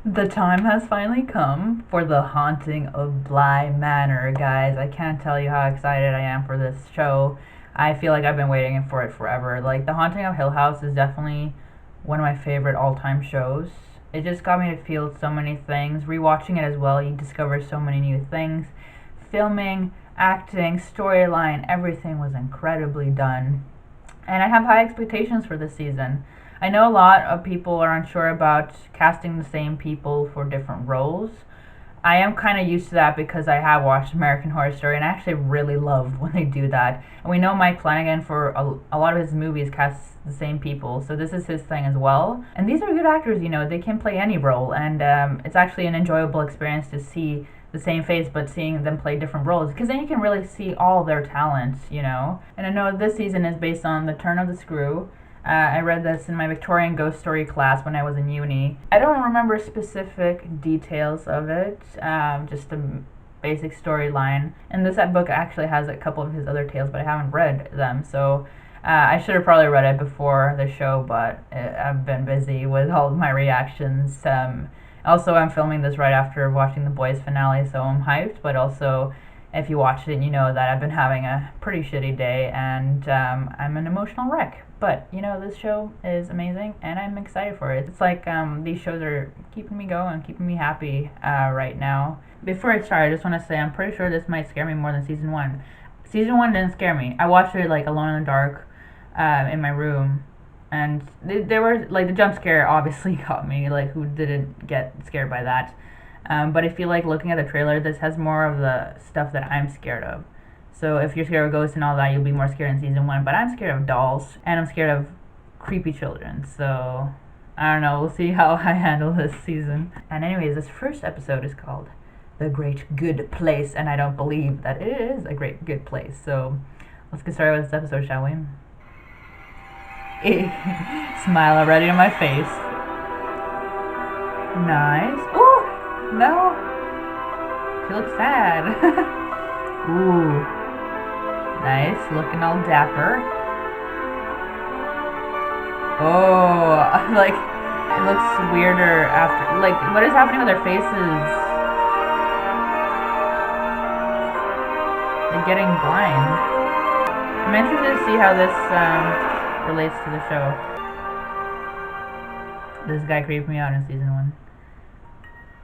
The time has finally come for the haunting of Bly Manor, guys. I can't tell you how excited I am for this show. I feel like I've been waiting for it forever. Like, The Haunting of Hill House is definitely one of my favorite all time shows. It just got me to feel so many things. Rewatching it as well, you discover so many new things. Filming, acting, storyline, everything was incredibly done. And I have high expectations for this season. I know a lot of people are unsure about casting the same people for different roles. I am kind of used to that because I have watched American Horror Story and I actually really love when they do that. And we know Mike Flanagan for a lot of his movies casts the same people, so this is his thing as well. And these are good actors, they can play any role, and it's actually an enjoyable experience to see the same face but seeing them play different roles because then you can really see all their talents. And I know this season is based on The Turn of the Screw. I read this in my Victorian ghost story class when I was in uni. I don't remember specific details of it, just the basic storyline. And this book actually has a couple of his other tales, but I haven't read them, so I should have probably read it before the show, but I've been busy with all of my reactions. Also, I'm filming this right after watching the boys finale, so I'm hyped, but also if you watched it, you know that I've been having a pretty shitty day and I'm an emotional wreck. But, this show is amazing and I'm excited for it. It's like these shows are keeping me going, keeping me happy right now. Before I start, I just want to say I'm pretty sure this might scare me more than season one. Season one didn't scare me. I watched it like alone in the dark in my room. And they were like the jump scare obviously got me. Like, who didn't get scared by that? But I feel like looking at the trailer, this has more of the stuff that I'm scared of. So if you're scared of ghosts and all that, you'll be more scared in season one. But I'm scared of dolls, and I'm scared of creepy children. So I don't know. We'll see how I handle this season. And anyways, this first episode is called The Great Good Place, and I don't believe that it is a great good place. So let's get started with this episode, shall we? Smile already on my face. Nice. Ooh, no. She looks sad. Ooh. Nice, looking all dapper. Oh, like, it looks weirder after, like, what is happening with their faces? They're getting blind. I'm interested to see how this relates to the show. This guy creeped me out in season one.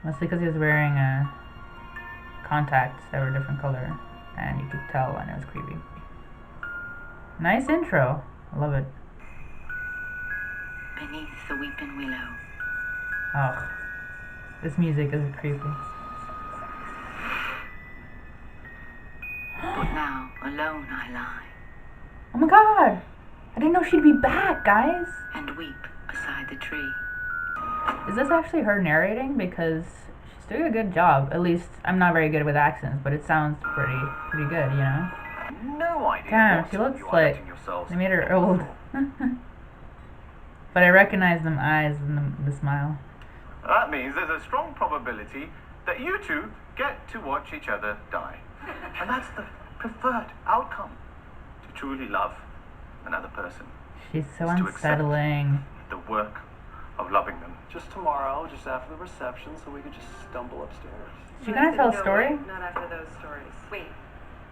Mostly because he was wearing contacts that were a different color. And you could tell and it was creepy. Nice intro. I love it. Beneath the weeping willow. Oh, this music is creepy. But now alone I lie. Oh my god! I didn't know she'd be back, guys! And weep beside the tree. Is this actually her narrating? Because she's doing a good job. At least, I'm not very good with accents, but it sounds pretty good, No idea. Damn, she looks like they made her old. But I recognize them eyes and the smile. That means there's a strong probability that you two get to watch each other die. And that's the preferred outcome. To truly love another person. She's so Is to accept unsettling. the work of loving them. Just tomorrow, just after the reception, so we could just stumble upstairs. She gonna tell a story? Not after those stories. Wait.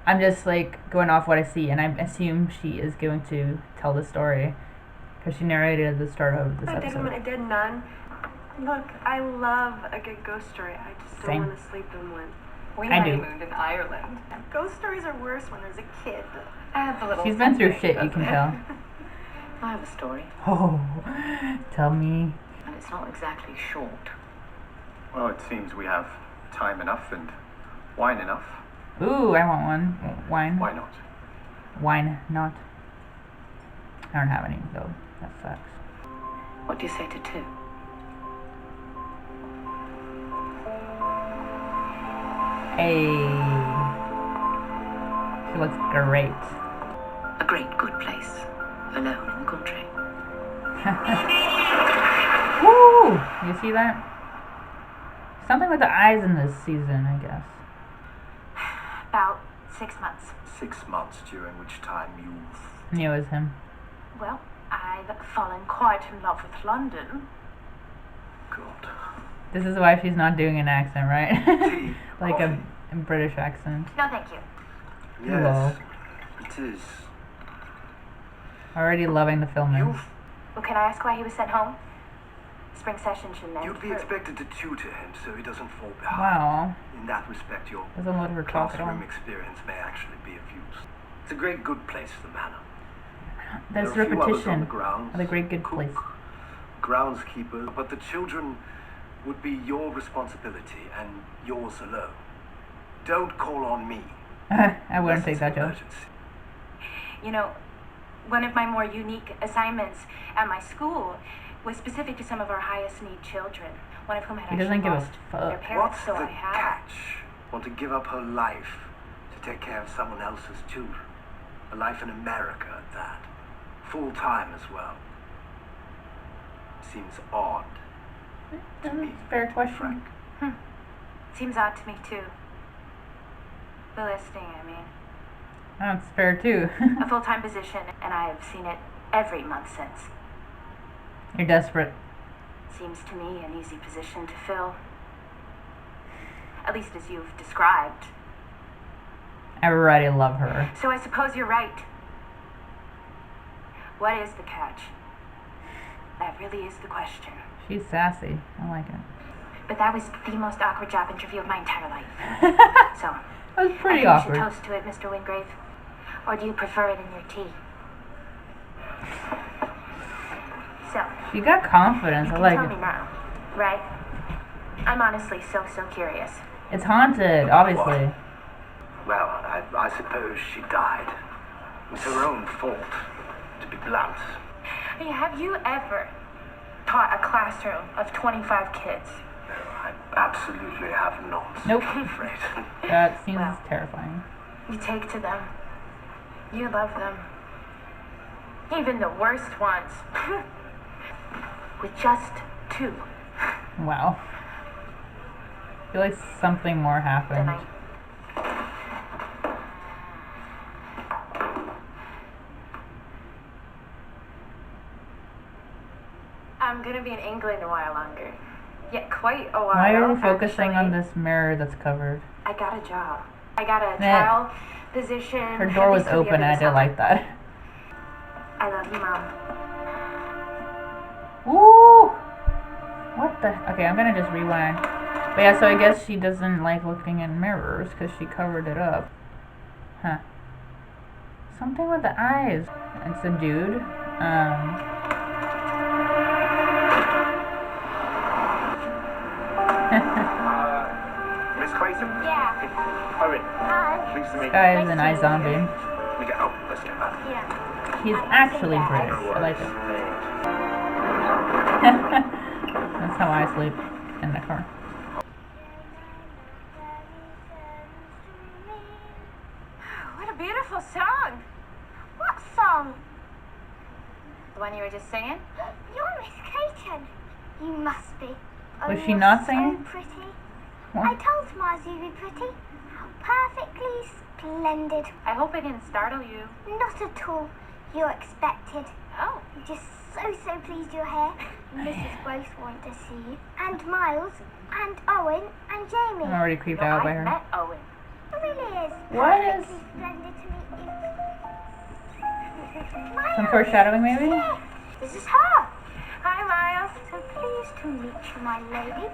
I'm just like going off what I see, and I assume she is going to tell the story because she narrated at the start of this episode. I did none. Look, I love a good ghost story. I just don't Same. want to sleep in one. We I do. honeymooned in Ireland. Ghost stories are worse when there's a kid. Adds a little She's been through something, shit, you doesn't can it? tell. I have a story, Oh, tell me. and it's not exactly short. Well, it seems we have time enough and wine enough. Ooh, I want one. Wine. Why not? Wine, not. I don't have any, though. That sucks. What do you say to two? Hey. She looks great. A great good place. Alone in the country. Woo! You see that? Something with the eyes in this season, I guess. About 6 months. 6 months during which time you've... Knew it was him. Well, I've fallen quite in love with London. God. This is why she's not doing an accent, right? Tea, Like coffee. a British accent. No, thank you. Yes, it is. Already loving the filming. Well, can I ask why he was sent home? Spring session shouldn't end. You'd be for- expected to tutor him so he doesn't fall behind. Wow. In that respect, your Doesn't let her talk at all. classroom experience may actually be of use. It's a great good place, the manor. That's There are a few others on repetition the grounds. of the great good Cook, place. groundskeeper, but the children would be your responsibility and yours alone. Don't call on me. I wouldn't unless take it's that an joke. emergency. You know, one of my more unique assignments at my school was specific to some of our highest need children, one of whom had He doesn't actually give a lost their fuck. parents, What's so the I had. catch? Want to give up her life to take care of someone else's children? A life in America at that. Full time as well. Seems odd. That's a fair question. Frank. Seems odd to me too. The listing, I mean. That's fair too. A full-time position, and I have seen it every month since. You're desperate. Seems to me an easy position to fill. At least as you've described. Everybody love her. So I suppose you're right. What is the catch? That really is the question. She's sassy. I like it. But that was the most awkward job interview of my entire life. So, That was I pretty think awkward. we should toast to it, Mr. Wingrave. Or do you prefer it in your tea? So, She got confidence. I you like tell me it. now, right? I'm honestly so curious. It's haunted, obviously. Well, I suppose she died. It was her own fault, to be blunt. Hey, have you ever taught a classroom of 25 kids? No, I absolutely have not. Nope. I'm afraid. That seems Well. terrifying. You take to them. You love them. Even the worst ones. With just 2. Wow. I feel like something more Then happened. I'm gonna be in England a while longer. Yeah, quite a while. Why are you focusing on actually. this mirror that's covered? I got a job. I got a Nah. trial position. Her door was at the open and I summer. didn't like that. I love you, Mom. Ooh! What the? Okay, I'm gonna just rewind. But yeah, so I guess she doesn't like looking in mirrors because she covered it up. Huh. Something with the eyes. It's a dude. Miss Clayton? Yeah. Owen, Hi. pleased to meet This you. guy is an eye zombie. Let's get that. Yeah. He's actually British. I like it. That's how I sleep in the car. What a beautiful song. What song? The one you were just singing? You're Miss Clayton. You must be. Oh, Was she you're not so singing? pretty. What? I told Mars you'd be pretty. Perfectly splendid. I hope I didn't startle you. Not at all. You're expected. Oh. I'm just so pleased you're here. Mrs. both want to see you. And Miles, and Owen, and Jamie. I'm already creeped No, out by I her. met Owen. It really is. What is- Perfectly splendid to meet you. Some Miles. foreshadowing, maybe? Yeah, this is her. Hi, Miles. So pleased to meet you, my lady.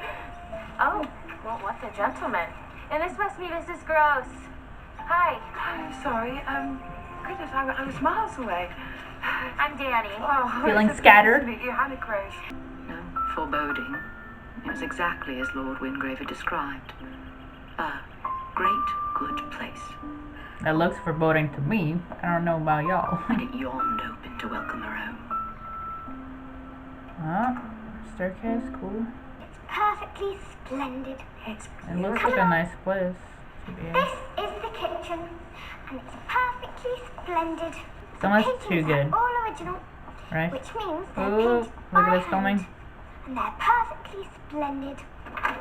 Oh, well, what a gentleman. And this must be Mrs. Gross. Hi. I'm sorry. Goodness, I was miles away. I'm Danny. Oh, Feeling it's a scattered? pleasure to meet you, Hannah Grace. No foreboding. It was exactly as Lord Wingrave had described. A great, good place. That looks foreboding to me. I don't know about y'all. And it yawned open to welcome her home. Staircase, cool. It's perfectly splended. It's It looks like a nice place. to be in. This is the kitchen, and it's perfectly splendid. So much Paintings too good, are all original, right? which means they're Ooh, painted look by at this hand, filming. and they're perfectly splendid.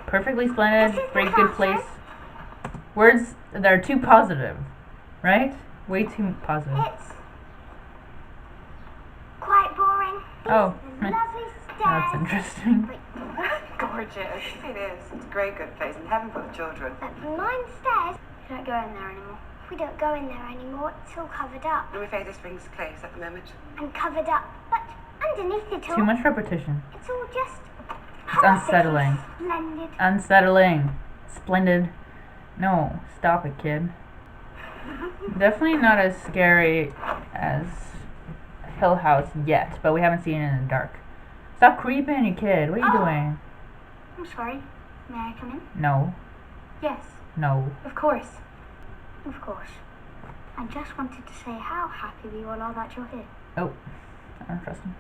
Perfectly splendid, This is the great good place. classroom. Words that are too positive, right? Way too positive. It's quite boring. These Oh, are lovely that's stairs. interesting. Wait, gorgeous. It is. It's a great good place and heaven for the children. But mine stairs, we don't go in there anymore. We don't go in there anymore. It's all covered up. I'm afraid this brings close at the moment. And covered up. But underneath it all, Too much repetition. it's all just It's unsettling. splendid. Unsettling. Splendid. No, stop it, kid. Definitely not as scary as Hill House yet, but we haven't seen it in the dark. Stop creeping, you kid. What are you doing? I'm sorry. May I come in? No. Yes, No. of course. Of course. I just wanted to say how happy we all are that you're here. Oh. I don't trust him.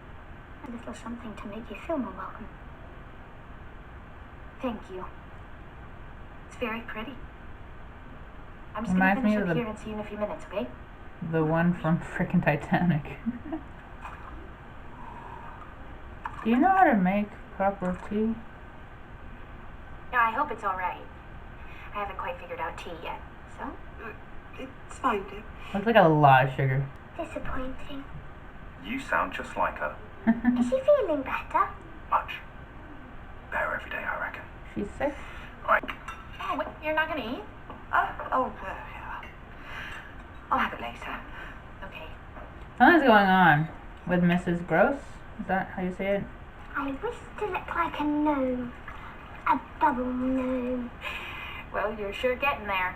A little something to make you feel more welcome. Thank you. It's very pretty. I'm just Reminds gonna me finish of up the- here and see you in a few minutes, okay? The one from frickin' Titanic. Do you know how to make proper tea? Yeah, I hope it's alright. I haven't quite figured out tea yet, so... It's fine, dear. Looks like a lot of sugar. Disappointing. You sound just like her. Is she feeling better? Much. Better every day, I reckon. She's sick. Right. Oh, wait, you're not gonna eat? Yeah. I'll have it later. Okay. Something's going on with Mrs. Gross. Is that how you say it? I wish to look like a gnome. A bubble gnome. Well, you're sure getting there.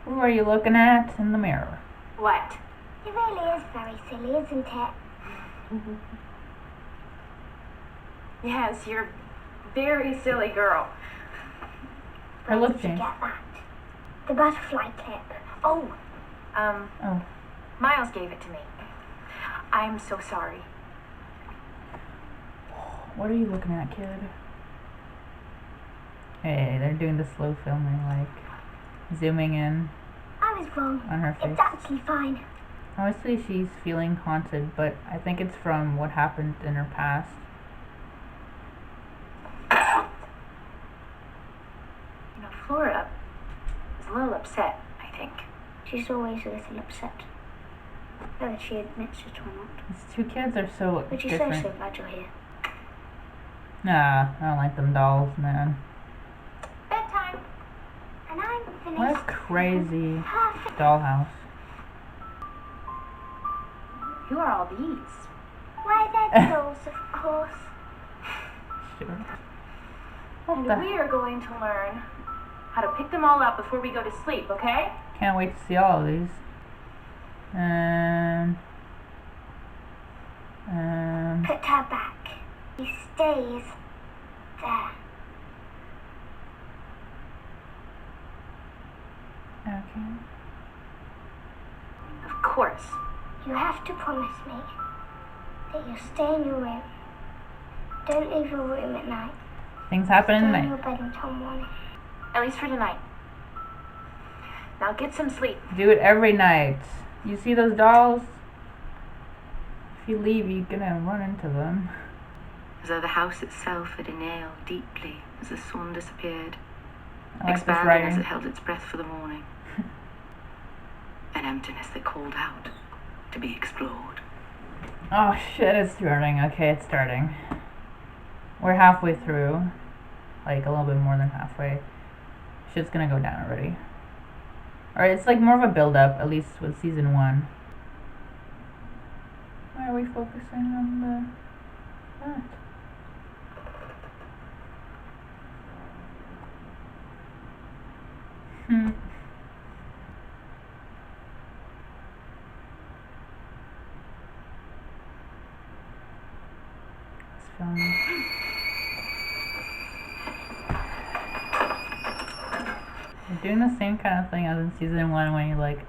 Who are you looking at in the mirror? What? It really is very silly, isn't it? Yes, you're a very silly girl. Her Where lip did you change. get that? The butterfly clip. Oh, Oh. Miles gave it to me. I'm so sorry. What are you looking at, kid? Hey, they're doing the slow filming, like zooming in I was wrong. on her face. It's actually fine. Obviously, she's feeling haunted, but I think it's from what happened in her past. You know, Flora is a little upset, I think. She's always a little upset. Whether she admits it or not. These two kids are so But she's different. so glad you're here. Nah, I don't like them dolls, man. Bedtime. And I'm finished. What a crazy Perfect. dollhouse. Who are all these? Why, they're dolls, of course. Sure. What And the? we are going to learn how to pick them all up before we go to sleep, okay? Can't wait to see all of these. Put her back. She stays there. Okay. Of course. You have to promise me that you'll stay in your room. Don't leave your room at night. Things happen Stay in the in your night. bed until morning. At least for tonight. Now get some sleep. Do it every night. You see those dolls? If you leave, you're gonna run into them. As though the house itself had inhaled deeply as the sun disappeared, I like this expanding as writing. it held its breath for the morning. An emptiness that called out to be explored. Oh shit, it's starting. Okay, it's starting. We're halfway through. Like a little bit more than halfway. Shit's gonna go down already. Alright, it's like more of a build up, at least with season 1. Why are we focusing on that? Hmm. It's filming. You're doing the same kind of thing as in season 1 when you're like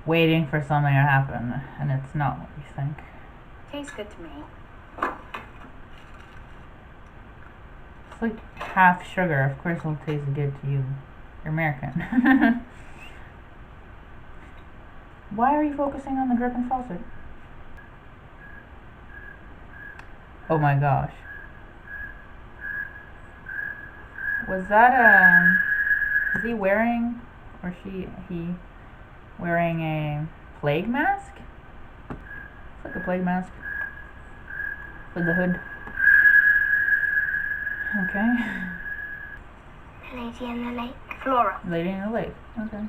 waiting for something to happen and it's not what you think. Tastes good to me. It's like half sugar. Of course it'll taste good to you. You're American. Why are you focusing on the dripping faucet? Oh my gosh. Was that is he wearing or he wearing a plague mask? It's like a plague mask. with the hood. Okay. The lady in the lake. Flora. Lady in the lake. Okay.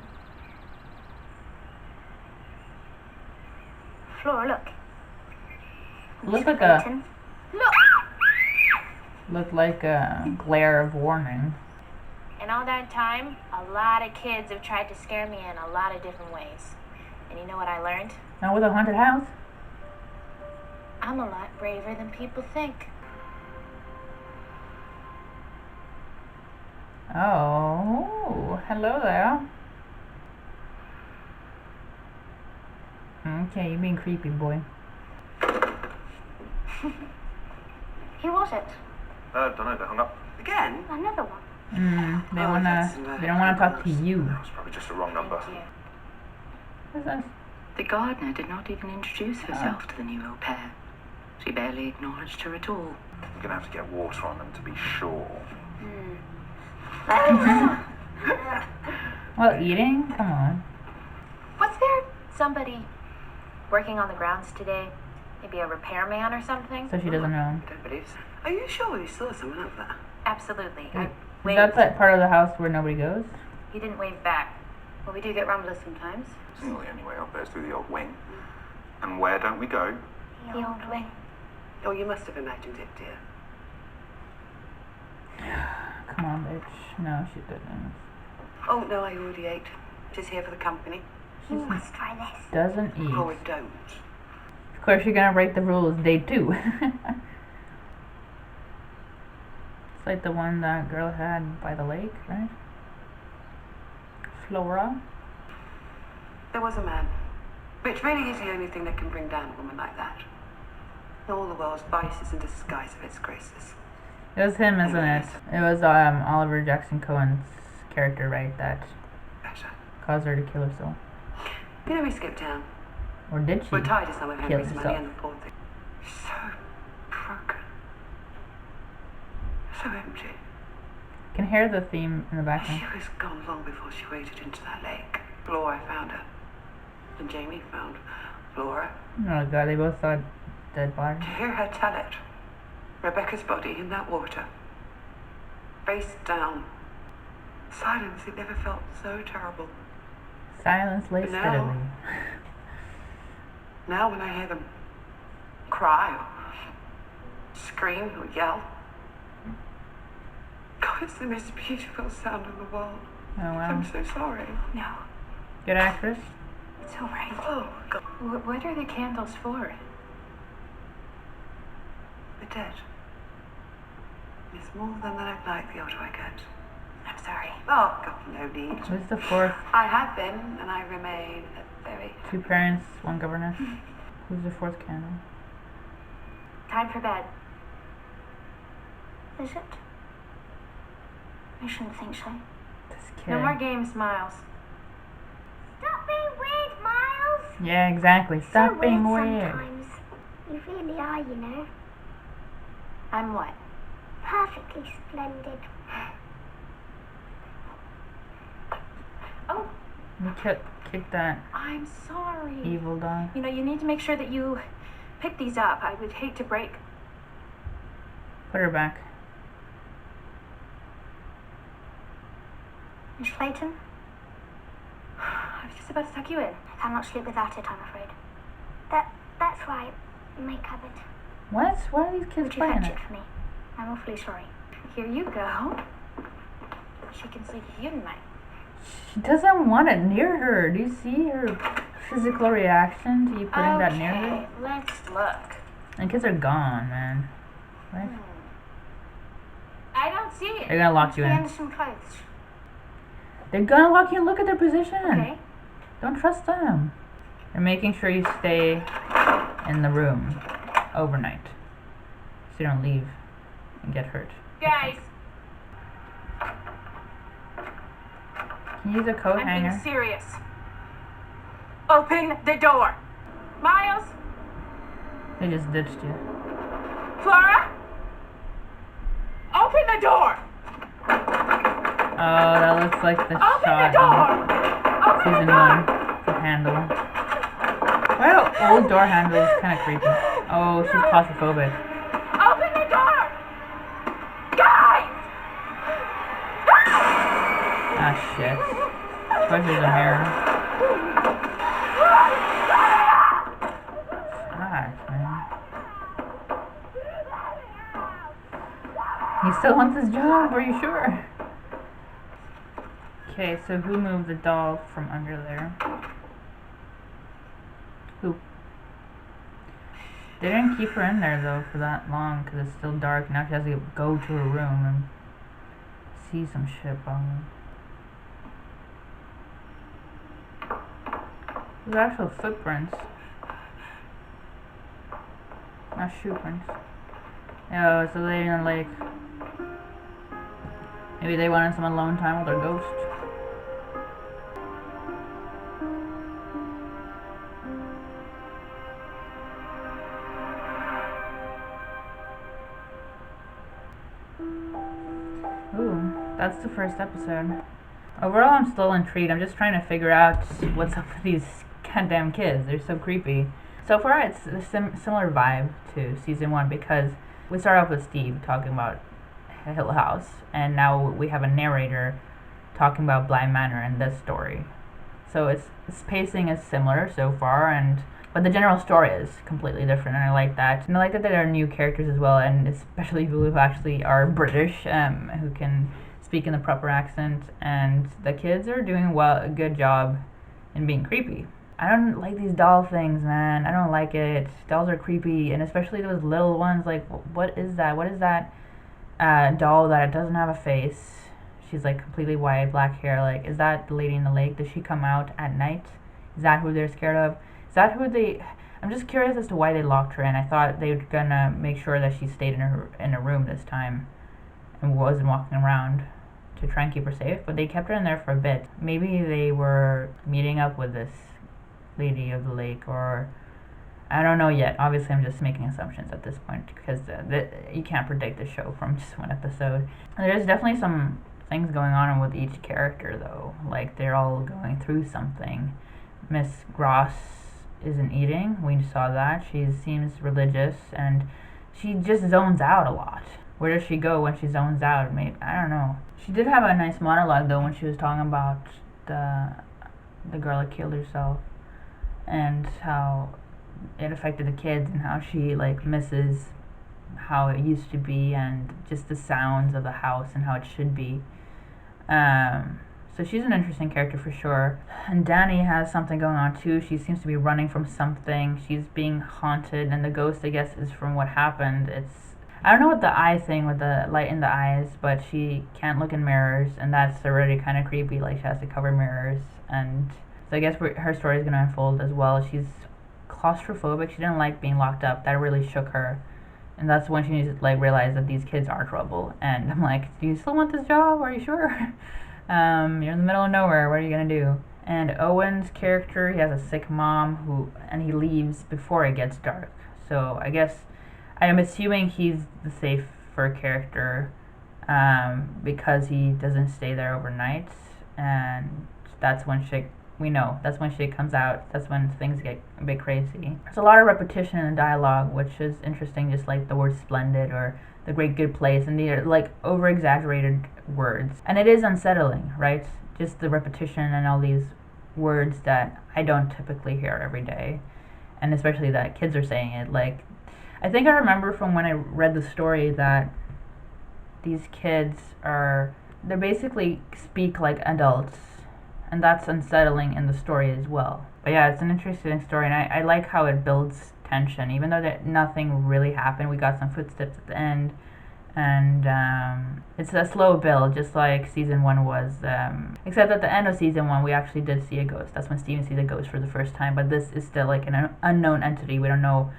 Flora, look. Look like a Clayton. look like a glare of warning. In all that time, a lot of kids have tried to scare me in a lot of different ways. And you know what I learned? Not with a haunted house. I'm a lot braver than people think. Oh, hello there. Okay, you're being creepy, boy. Who was it? Don't know, they hung up. Again? Another one. They Oh, that's they don't wanna talk to you. It's probably just the wrong number. What's this? The gardener did not even introduce herself to the new au pair. She barely acknowledged her at all. We're gonna have to get water on them to be sure. Well, eating? Come on. Was there somebody working on the grounds today? Maybe a repairman or something? So she doesn't know. I don't believe so. Are you sure you saw someone up there? Absolutely. I Is waved. that that part of the house where nobody goes? He didn't wave back. Well, we do get rumblers sometimes. Still the only way up there is through the old wing. And where don't we go? The old wing. Oh, you must have imagined it, dear. Come on, bitch. No, she didn't. Oh, no, I already ate. Just here for the company. You must try this. Doesn't eat. Oh, I don't. Of course, you're gonna break the rules day 2. It's like the one that girl had by the lake, right? Flora. There was a man. Which really is the only thing that can bring down a woman like that. All the world's vices and disguise of its graces. It was him, isn't it? It was Oliver Jackson Cohen's character, right? That Better. caused her to kill herself. You know we skipped town. Or did she? We're tied to some of Killed Henry's money herself. and the poor thing. So broken. So empty. Can hear the theme in the She background. was gone long before she waded into that lake. Flora found her. And Jamie found Flora. Oh god, they both saw a dead body. To hear her tell it. Rebecca's body in that water. Face down. Silence, it never felt so terrible. Silence lay But now- steadily. Now when I hear them cry or scream or yell, God, it's the most beautiful sound in the world. Oh I'm wow. so sorry. No, Good actress. it's all right. Oh, God. What are the candles for? We're dead. It's more than that I'd like the older I get. I'm sorry. Oh, God, no need. Who's the fourth? I have been, and I remain a very... 2 parents, 1 governess. Who's the 4th candle? Time for bed. Is it? I shouldn't think so. This kid. No more games, Miles. Stop being weird, Miles! Yeah, exactly. Stop So being weird. sometimes. You really are, you know. I'm what? Perfectly splendid. Oh, You kick that I'm sorry. evil dog. You know, you need to make sure that you pick these up. I would hate to break. Put her back. Miss Clayton, I was just about to tuck you in. I cannot sleep without it, I'm afraid. That's right, my cupboard. What? Why are these kids Would you playing fetch it? it for me? I'm awfully sorry. Here you go. She can sleep with you tonight. She doesn't want it near her. Do you see her physical reaction to you putting that near her? Okay, let's look. And kids are gone, man. Right? I don't see it. They're gonna lock you The in. Anderson clothes. They're gonna lock you in. Look at their position. Okay. Don't trust them. They're making sure you stay in the room overnight, so you don't leave and get hurt. Guys, Can you use a coat I'm being hanger? serious. Open the door. Miles, They just ditched you. Flora, open the door. Oh, that looks like the Open shot the door. in Open season the 1. door. The handle. Wow, old door handle is kind of creepy. Oh, she's claustrophobic. shit. Especially the mirror. Fuck, man. He still wants his job, are you sure? Okay, so who moved the doll from under there? Who? They didn't keep her in there though for that long because it's still dark. Now she has to go to her room and see some shit probably. There's actual footprints. Not shoe prints. Oh, it's a lady in the lake. Maybe they wanted some alone time with their ghost. Ooh, that's the first episode. Overall, I'm still intrigued. I'm just trying to figure out what's up with these goddamn kids. They're so creepy. So far, it's a similar vibe to season 1 because we start off with Steve talking about Hill House, and now we have a narrator talking about Bly Manor in this story. So its pacing is similar so far, but the general story is completely different, and I like that. And I like that there are new characters as well, and especially people who actually are British, who can speak in the proper accent, and the kids are doing a good job in being creepy. I don't like these doll things, man. I don't like it. Dolls are creepy, and especially those little ones. Like, what is that? What is that doll that doesn't have a face? She's like completely white, black hair. Like, is that the lady in the lake? Does she come out at night? Is that who they're scared of? Is that who they... I'm just curious as to why they locked her in. I thought they were gonna make sure that she stayed in a room this time and wasn't walking around to try and keep her safe, but they kept her in there for a bit. Maybe they were meeting up with this lady of the lake, or I don't know yet. Obviously, I'm just making assumptions at this point because you can't predict the show from just one episode. There's definitely some things going on with each character, though. Like, they're all going through something. Miss Gross isn't eating. We saw that. She seems religious, and she just zones out a lot. Where does she go when she zones out? Maybe, I don't know. She did have a nice monologue, though, when she was talking about the girl that killed herself and how it affected the kids and how she, like, misses how it used to be and just the sounds of the house and how it should be. So she's an interesting character for sure. And Danny has something going on too. She seems to be running from something. She's being haunted, and the ghost, I guess, is from what happened. I don't know what the eye thing with the light in the eyes, but she can't look in mirrors, and that's already kind of creepy. Like, she has to cover mirrors, and so I guess her story is going to unfold as well. She's claustrophobic. She didn't like being locked up. That really shook her, and that's when she like realized that these kids are trouble. And I'm like, do you still want this job? Are you sure? You're in the middle of nowhere. What are you gonna do? And Owen's character, he has a sick mom and he leaves before it gets dark. So I guess I'm assuming he's the safer character because he doesn't stay there overnight, and that's when that's when shit comes out. That's when things get a bit crazy. There's a lot of repetition in the dialogue, which is interesting, just like the word splendid or the great good place, and the like over exaggerated words. And it is unsettling, right? Just the repetition and all these words that I don't typically hear every day, and especially that kids are saying it. Like, I think I remember from when I read the story that these kids they basically speak like adults, and that's unsettling in the story as well. But yeah, it's an interesting story, and I like how it builds tension, even though nothing really happened. We got some footsteps at the end, and it's a slow build, just like season 1 was, except at the end of season 1 we actually did see a ghost. That's when Steven sees a ghost for the first time, but this is still like an unknown entity. We don't know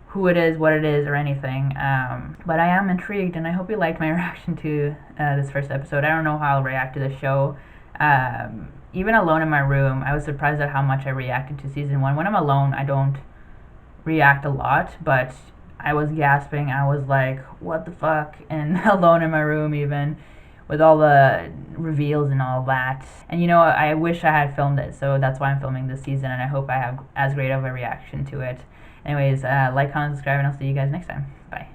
who it is, what it is, or anything, but I am intrigued, and I hope you liked my reaction to this first episode. I don't know how I'll react to the show. Even alone in my room, I was surprised at how much I reacted to season 1. When I'm alone, I don't react a lot, but I was gasping. I was like, what the fuck? And alone in my room, even with all the reveals and all that. And I wish I had filmed it, so that's why I'm filming this season, and I hope I have as great of a reaction to it. Anyways, like, comment, subscribe, and I'll see you guys next time. Bye.